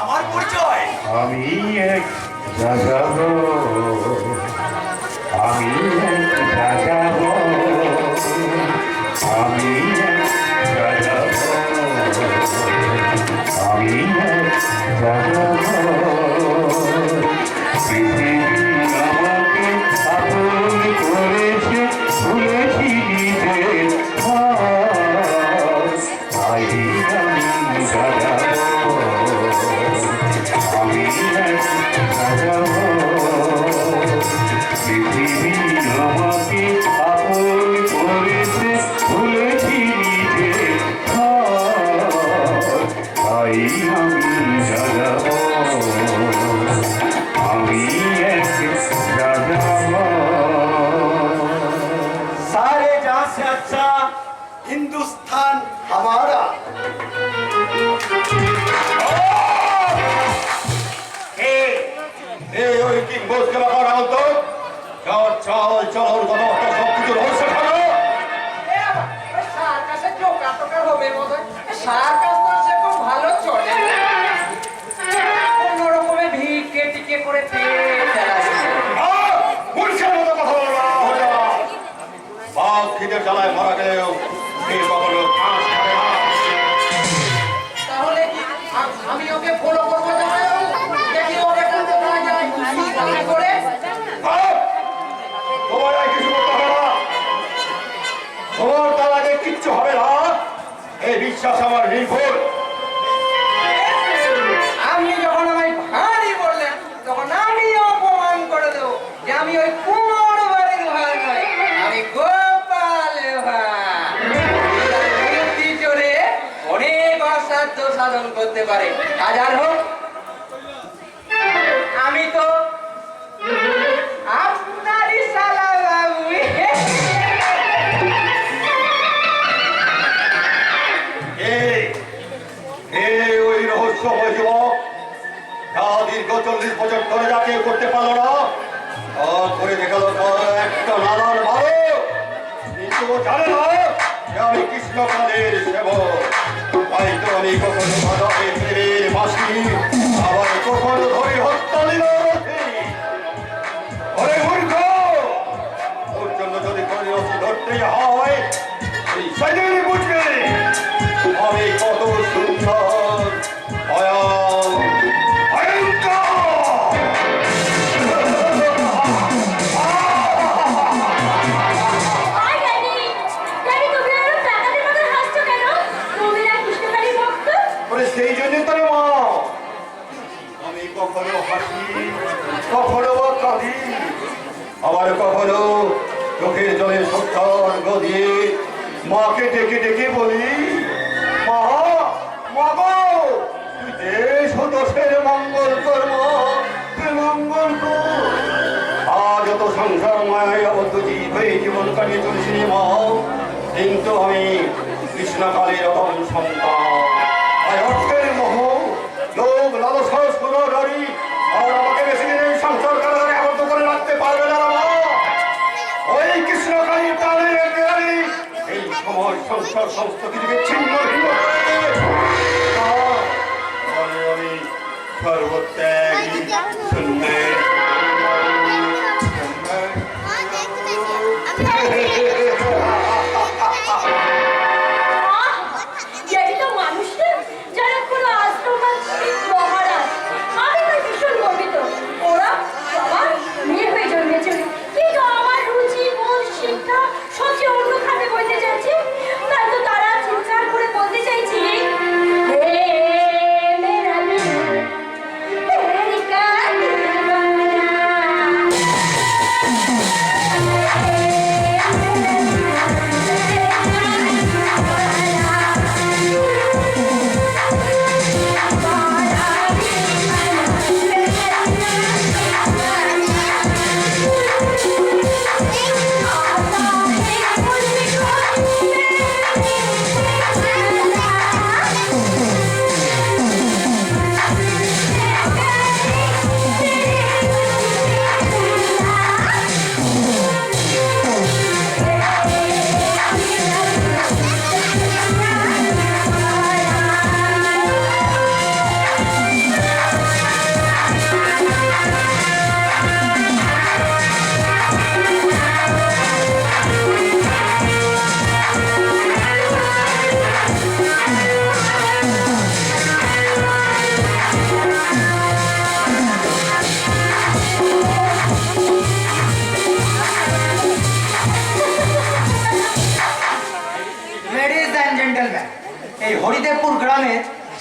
আমার পরিচয় আমি এক যাযাবো, আমি এক যাযাবো, আমি এক যাযাবো, আমি এক যাযাবো। পৃথিবী আমাকে আপন করেছে, ভুলেছি নিজের হাত, তাই আমি যাযাবো, আমি এক যাযাবো। পৃথিবী আমাকে আপন করেছে, ভুলেছি নিজের হাত, তাই আমি যাযাবো, আমি এক যাযাবো। सारे जहां से अच्छा हिंदुस्तान हमारा। ওই কিং বস কে বাবা রাও তো যার চাল চল কথাবার্তা সব কিছু রহস্য থাকো। সার্কাসের টোকা টোকা হবে মনে হয়। সার্কাস তো সেরকম ভালো চলে কোনো রকমে ভিড়কে টিকে করে পেয়ে ফেলা যায়। মূর্খের মতো কথা বলো না, হরিয়া। বাঘ খিদের জ্বালায় মারা গেলেও এই কখনো ঘাস খাবে না। তাহলে কি আমি ওকে ফলো করবো জানাই দেখি ওর এখানে পাওয়া যায় কি করে তোমার আর কিছু করতে হবে না, তোমার তার আগে কিচ্ছু হবে না, এই বিশ্বাস আমার নির্ভুল। আপনি যখন আমায় ভারী বললেন তখন আমি অপমান করে দেবো যে আমি ওই কুমোর বাড়ির ভাই নয়, আমি গোপাল ভাই চলে অনেক অসাধ্য সাধন করতে পারে। হাজার হোক আমি তো আপনারই শালা বাবু। ওই রহস্যময় যুবক যা দীর্ঘ 40 বছর ধরে যাকে করতে পারলো না, তা করে দেখাল একটা নাদান ভালো, কিন্তু ও জানে না যে আমি কৃষ্ণকালের সেবক। তাই তো আমি কখনো বাজারে প্রেমের বাসি, আবার কখনো ধরি হত্যা ওরে মূর্খ, ওর জন্য যদি কোনো রসি ধরতেই হয় সেদিনই বুঝবে আমি কত সুন্দর ভয়ঙ্কর। সেই জন্য তোর মা আমি কখনো হাসি, কখনো কাঁদি, আবার কখনো চোখের জলে সত্যার্ঘ দিয়ে মাকে ডেকে ডেকে বলি, মা মা গো তুই দেশ ও দোষের মঙ্গল কর্ম মঙ্গল কর। আজ অত সংসার মায় আবদ্ধ জীব হয়ে জীবন কাটিয়ে চলেছি মা, কিন্তু আমি কৃষ্ণকালের অহম সন্তান। আর অর্থের মোহ, লোভ, লালসা, সুরধারী আর আমাকে বেশি দিন এই সংসার কারাগারে আবদ্ধ করে রাখতে পারবে না মা। ওই কৃষ্ণকালীর প্রাণের দেয়ালে এই সময় সংসার সমস্ত কিছুকে ছিন্ন ভিন্ন আমি সর্বত্যাগী সুন্দর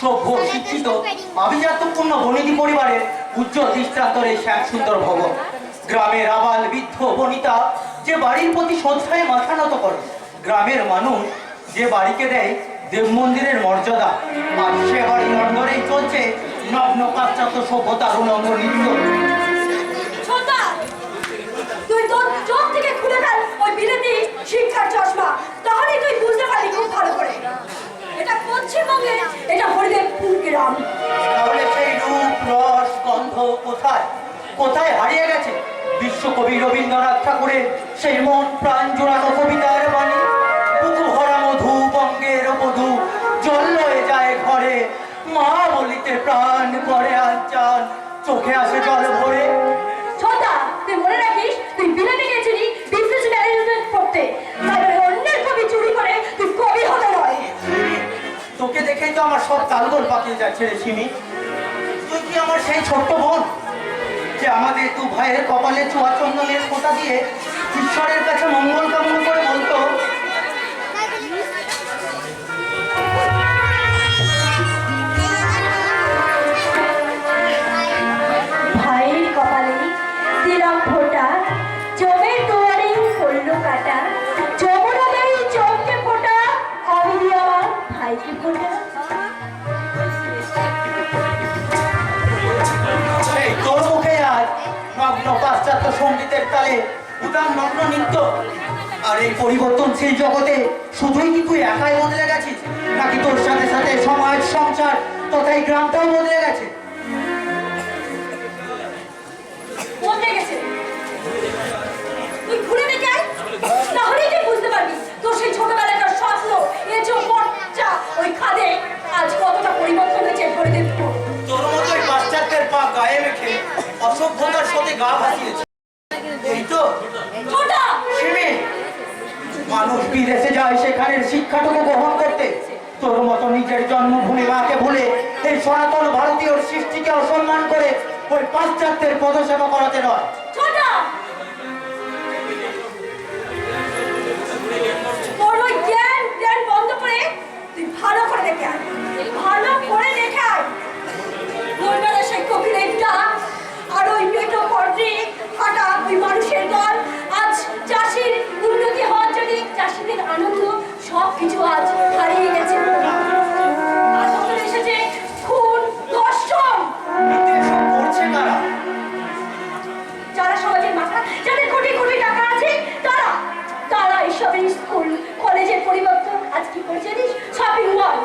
সভ্য শিক্ষিত আভিজাত্যপূর্ণ বনিদি পরিবারের উজ্জ্বল দৃষ্টান্তরে শ্যাম সুন্দর ভবন। গ্রামের আবাল বৃদ্ধ বনিতা যে বাড়ির প্রতি শ্রদ্ধায় মাথা নত করে, গ্রামের মানুষ যে বাড়িকে দেয় দেব মন্দিরের মর্যাদা, আর সে বাড়ি লন্ডনেই চলছে নগ্ন পাশ্চাত্য সভ্যতার উলঙ্গ নৃত্য। তুই তোর চোখ থেকে খুলে ফেল ওই বিলেতি শিক্ষার চশমা, তাহলেই তুই বুঝতে পারবি খুব ভালো করে এটা পশ্চিমবঙ্গে, এটা হরিদেবপুর গ্রাম। তাহলে সেই রূপ রস গন্ধ কোথায়? কোথায় হারিয়ে গেছে বিশ্বকবি রবীন্দ্রনাথ ঠাকুরের সেই মন প্রাণ জোড়ানো কবিতার বাণী? বুকু ভরা মধু বঙ্গের বধূ জল লয়ে যায় ঘরে, মা বলিতে প্রাণ করে আঞ্চান, চোখে আসে জল ভরে। ছোটা, তুই মনে রাখিস তুই বিলেতে গেছিলি বিজনেস ম্যানেজমেন্ট পড়তে, তারপরে অন্যের কবি চুরি করে তুই কবি হতে নয়। তোকে দেখেই তো আমার সব তালগোল পাকিয়ে যাচ্ছে রে সিমি। তুই কি আমার সেই ছোট্ট বোন যে আমাদের দু ভাইয়ের কপালে চুয়া চন্দনের ফোঁটা দিয়ে ঈশ্বরের কাছে মঙ্গল কামনা করে বলতো, ভাইয়ের কপালে দিলাম ফোঁটা, জমের দুয়ারে পড়লো কাটা, যমুনাদের চোখে ফোঁটা, আমি দিয়ে আমার ভাইকে ফোঁটা। এই তোর মুখে আজ নগ্ন পাশ্চাত্য সঙ্গীতের তালে উদার নগ্ন নৃত্য। আর এই পরিবর্তনশীল জগতে শুধুই কি তুই একাই বদলে গেছিস, নাকি তোর সাথে সাথে সমাজ সংসার তথা এই গ্রামটাও বদলে গেছে? বদলে গেছে। তুই ঘুরে দেখে আয়, তাহলেই তুই বুঝতে পারবি তোর সেই ছোটবেলাকার স্বপ্ন এ যে মরচা ওই খাদে আজ কতটা পরিবর্তন হয়েছে ধরে দেখবো। তোর মতোই পাশ্চাত্যের পা গায়ে রেখে অসভ্যতার সাথে গা ভাসিয়েছে। এই তো ছোটা, সিমি, মানুষ বিদেশে যায় সেখানের শিক্ষাটুকু গ্রহণ করতে, তোর মতো নিজের জন্মভূমি মাকে ভুলে এই সনাতন ভারতীয় সৃষ্টিকে অসম্মান করে ওই পাশ্চাত্যের পদসেবা করাতে নয়। ছোটা, তোর ওই জ্ঞান বন্ধ করে তুই ভালো করে দেখে আয়, ভালো করে দেখে আয়। ভোরবেলা সেই কোকিলের ডাক আর ওই পেটো পর্দে হাঁটা ওই মানুষের দল, আজ চাষির উন্নতি হওয়ার জন্য চাষিদের আনন্দ সব কিছু আজ হারিয়ে গেছে। আর নতুন এসেছে খুন, ধর্ষণ। কিন্তু এসব করছে কারা? যারা সমাজের মাথা, যাদের কোটি কোটি টাকা আছে, তারা তারা এইসবের স্কুল কলেজের পরিবর্তন আজ কি করছে জানিস? শপিং মল,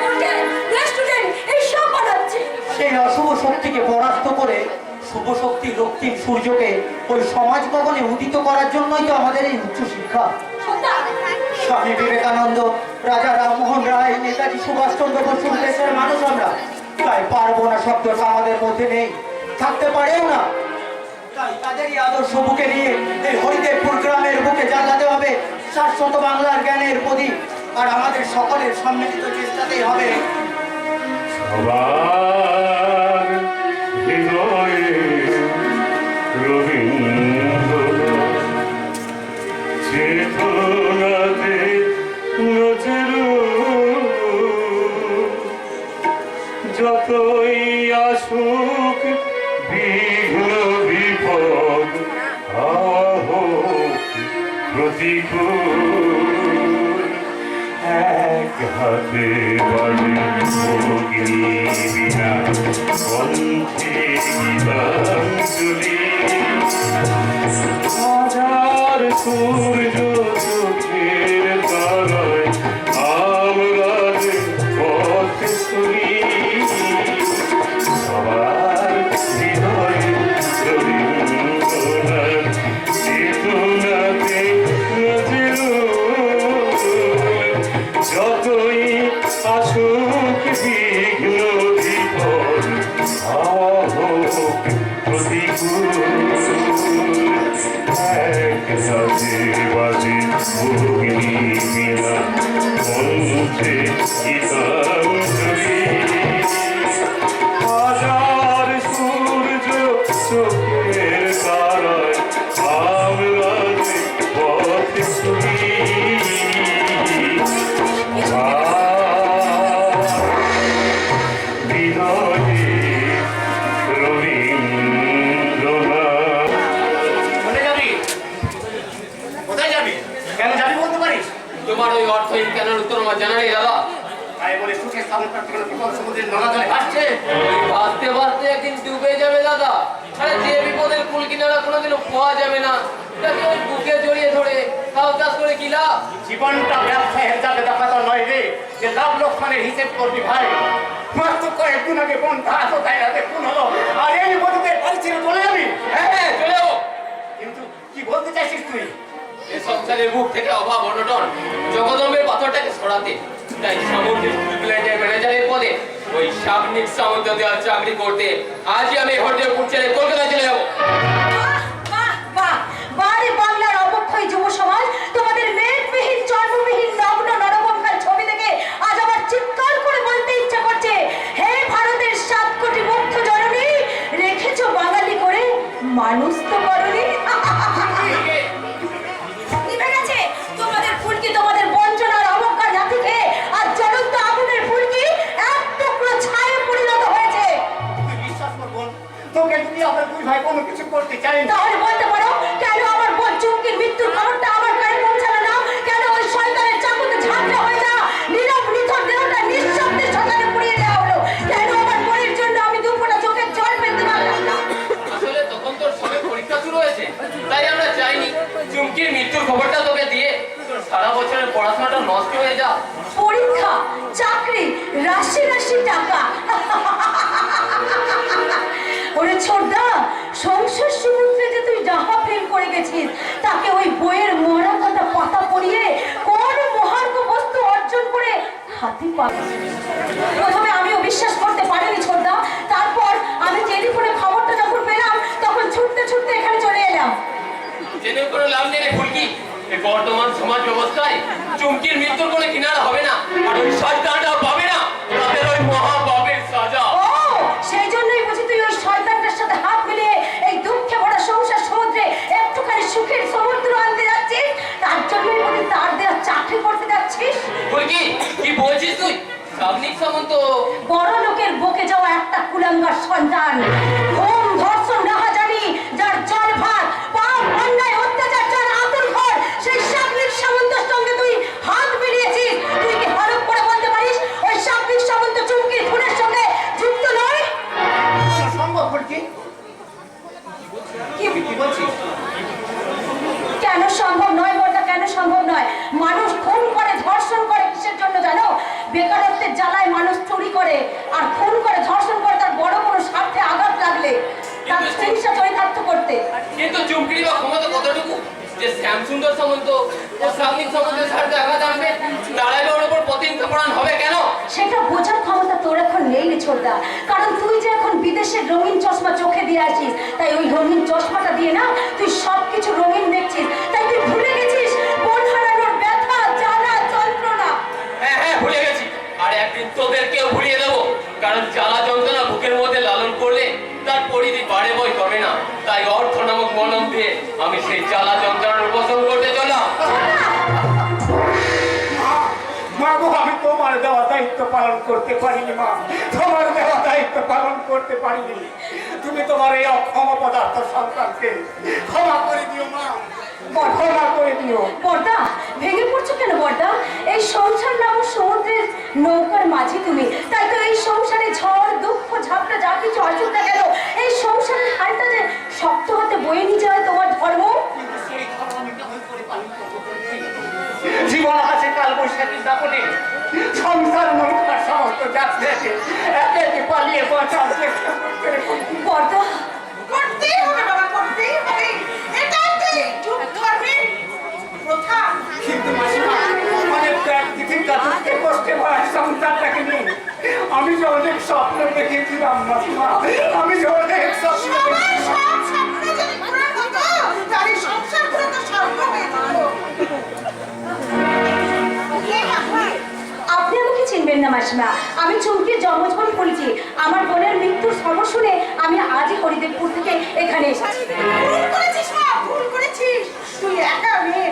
হোটেল, রেস্টুরেন্ট এইসব বানাচ্ছে। সেই অশুভ শক্তিকে পরাস্ত করে শুভ শক্তি রক্তিম সূর্যকে ওই সমাজ গগনে উদিত করার জন্যই তো আমাদের এই উচ্চ শিক্ষা। সন্ধ্যা, স্বামী বিবেকানন্দ, রাজা রামমোহন রায়, নেতাজি সুভাষচন্দ্র বসুর দেশের মানুষ আমরা, তাই পারবো না শব্দটা আমাদের মধ্যে নেই, থাকতে পারেও না। তাই তাদেরই আদর্শ বুকে নিয়ে এই হরিদেবপুর গ্রামের বুকে জ্বালাতে হবে শাশ্বত বাংলার জ্ঞানের প্রদীপ। আর আমাদের সকলের সম্মিলিত চেষ্টাতেই হবে সবার হৃদয়ে রবীন্দ্র চেতনাতে নজরুল, যতই আসুক বিঘ্ন বিপদ হোক প্রতিকূল, এক হাতে বাজে অগ্নি বিনা কণ্ঠে গীতাঞ্জলি, হাজার সূর্য চোখের তারায় আমরা যে পথে চলি, সবার হৃদয়ে রবীন্দ্রনাথ চেতনাতে নজরুল, যতই আসুক বিঘ্ন বিপদ হোক প্রতিকূল, এক সাথে বাজে অগ্নি বিনা কণ্ঠে গীতাঞ্জলি, হাজার সূর্য চোখের তারায় আমরা যে পথে চলি, হৃদয়ে রবীন্দ্রনাথ। কোথায় যাবি? কোথায় যাবি? কেন যাবি বলতে পারিস? তোমার ওই অর্থহীন কেনার উত্তর আমার জানা নেই দাদা। তাই বলে সুখে স্থাপন করতে গেলে বিপদ সমুদ্রের নলা জলে ভাসছে। ভাসতে ভাসতে একদিন ডুবে যাবে দাদা। আরে যে বিপদ বিপদের কুল কিনারা কোনোদিনও পাওয়া যাবে না, তাকে ওই বুকে জড়িয়ে ধরে তাও চাষ করে কি লাভ? জীবনটা ব্যবসায়ের যাবে দেখাতো নয় রে, যে লাভ লোকসানের হিসেব করবি ভাই। মাত্র কয়েকদিন আগে বন্ধ আসো তাই না দেখুন হলো, আর এই মধ্যে বাড়ি ছেড়ে চলে যাবি। হ্যাঁ, চলে যাবো। কিন্তু কি বলতে চাইছিস তুই? এই সংসারের বুক থেকে অভাব অনটন জগদম্বের পাথরটাকে সরাতে, তাই সামুদ্রিক প্ল্যান্টের ম্যানেজারের পদে ওই সাবনিক সামন্ত দেওয়ার চাকরি করতে আজই আমি হরিদেবপুর ছেড়ে কলকাতা চলে যাবো। বাহ, বাহ, বারে বাংলার অবক্ষয় যুব সমাজ, তোমাদের মেঘবিহীন জন্মবিহীন নগ্ন নরকঙ্কাল ছবি দেখে আজ আমার চিৎকার করে বলতে ইচ্ছা করছে, হে ভারতের 7 কোটি মুগ্ধ জননী, রেখেছো বাঙালি করে, মানুষ তো করনি। নিভে গেছে তোমাদের ফুলকি, তোমাদের বঞ্চনার অবজ্ঞার নাতি খেয়ে আর জ্বলন্ত আগুনের ফুলকি এক টুকরো ছায়ে পরিণত হয়েছে। তুই বিশ্বাস কর বোন, তোকে যদি আমার দুই ভাই কোনো কিছু করতে চাই না, তাহলে বলতে পারো কেন আমার বোন চুমকির মৃত্যুর খবরটা আমার কানে পৌঁছালো না? কেন ওই শয়তানের চাকুতে ঝাঁঝরা হয়ে না নীরব নিথর দেহটা নিঃশব্দে শ্মশানে পুড়িয়ে দেওয়া হলো? কেন আমার বোনের জন্য আমি দুপুরে চোখের জল ফেলতে পারলাম না? আসলে তখন তোর সবে পরীক্ষা শুরু হয়েছে, তাই আমরা চাইনি চুমকির মৃত্যুর খবরটা তোকে দিয়ে তোর সারা বছরের পড়াশোনাটা নষ্ট হয়ে যা। পরীক্ষা, চাকরি, রাশি রাশি টাকা। ওরে ছোটদা, সংসার সমুদ্রে যে তুই ডাহা প্রেম করে গেছিস, তাকে ওই বইয়ের মরা কাটা পাতা পড়িয়ে কোন মহার্ঘ বস্তু অর্জন করে হাতে পাবি? প্রথমে আমিও বিশ্বাস করতে পারিনি ছোটদা, তারপর আমি টেলিফোনে খবরটা যখন পেলাম তখন ছুটতে ছুটতে এখানে চলে এলাম। জেনে কোনো লাভ নেই রে ফুলকি, এই বর্তমান সমাজ ব্যবস্থায় চুমকির মৃত্যুর কোনো কিনারা হবে না, আর ওই শয়তানটাও পাবে না তাদের ওই মহাপাপের সাজা। ও, সেই জন্যই বুঝি তুই ওই শয়তানটার সাথে হাত মিলিয়ে এই দুঃখে ভরা সংসার সমুদ্রে একটুখানি সুখের সমুদ্র আনতে যাচ্ছিস? তার জন্যই বুঝি তার দেওয়া চাকরি করতে যাচ্ছিস? ফুলকি, কি বলছিস তুই? সাবনিক সামন্ত বড় লোকের বকে যাওয়া একটা কুলাঙ্গার সন্তান, ঘুম ধর্ষণ রাহাজানি, যার জল ভাত পাপ অন্যায় অত্যাচার, যার আতুর ঘর, সেই সাবনিক সামন্তের সঙ্গে তুই হাত মিলিয়েছিস। তুই কি হলফ করে বলতে পারিস ওই সাবনিক সামন্ত চুমকির খুনের সঙ্গে যুক্ত নয়? সম্ভব বলছি কি বলছিস? কেন সম্ভব নয় বলটা, কেন সম্ভব নয়? মানুষ খুন করে, ধর্ষণ করে কিসের জন্য জানো? বেকারত্বের জ্বালায় মানুষ চুরি করে আর খুন করে, ধর্ষণ করে তার বড় কোনো স্বার্থে আঘাত লাগলে, তার হিংসা চরিতার্থ করতে। কিন্তু চুমকির বা ক্ষমতা কতটুকু যে শ্যামসুন্দর সামন্ত ও সাবনিক সামন্তের স্বার্থে আঘাত আনবে? দাঁড়াইলে ওর উপর প্রতিহিংসা পরায়ণ হবে কেন? সেটা বোঝার ক্ষমতা তোর এখন নেই রে ছোটদা, কারণ তুই যে এখন বিদেশের রঙিন চশমা চোখে দিয়ে আসিস, তাই ওই রঙিন চশমাটা দিয়ে না তুই সবকিছু রঙিন দেখছিস, তাই তুই ভুলে গেছিস মন হারানোর ব্যথা, জ্বালা, যন্ত্রণা। হ্যাঁ হ্যাঁ, ভুলে গেছি, আর একদিন তোদেরকেও ভুলিয়ে দেবো, কারণ জ্বালা যন্ত্রণা বুকের মধ্যে লালন করলে তার পরিধি বাড়ে বই কমে না। তাই অর্থ নামক মলম দিয়ে আমি সেই জ্বালা যন্ত্রণার উপশম করতে চললাম। মা গো, আমি তোমার দেওয়া দায়িত্ব পালন করতে পারিনি মা, তোমার দেওয়া দায়িত্ব পালন করতে পারিনি। তুমি তোমার এই অক্ষম পদার্থ সন্তানকে ক্ষমা করে দিও মা, ক্ষমা করে দিও। বর্দা, ভেঙে পড়ছো কেন বর্দা? এই সংসার নামক সমুদ্রের নৌকার মাঝে তুমি, তাই তো এই সংসারে ঝড় দুঃখ ঝাপটা যা কিছু আসুক না কেন, এই সংসারের হালটা যে শক্ত হাতে বয়ে নিয়ে যায় তোমার ধর্ম। কিন্তু সেই ক্ষমা আমি কেমন করে পালন করবো? জীবন আছে কাল বৈশাখী দাপটে, সংসার নৌকার সমস্ত যাত্রীকে একে একে পালিয়ে বাঁচার চেষ্টা করতে। বর্দা, করতেই হবে বাবা, করতেই হবে, এটাই তো এই যুগ ধর্মের প্রথা। কিন্তু মাসিমা, অনেক পৃথিবীর কাছে কষ্টে ভরা সংসারটাকে নিয়ে আমি যে অনেক স্বপ্ন দেখেছিলাম মাসিমা, আমি যে অনেক স্বপ্ন সবার সব স্বপ্ন যদি পূরণ হতো, তাহলে সংসারগুলো তো স্বর্গ হয়ে যেত। আপনি আমাকে চিনবেন না মাসিমা, আমি চুমকির জন্মজীবন পড়েছি। আমার বোনের মৃত্যুর খবর শুনে আমি আজই হরিদেবপুর থেকে এখানে এসেছি। ভুল করেছিস মা, ভুল করেছিস। তুই একা মেয়ে,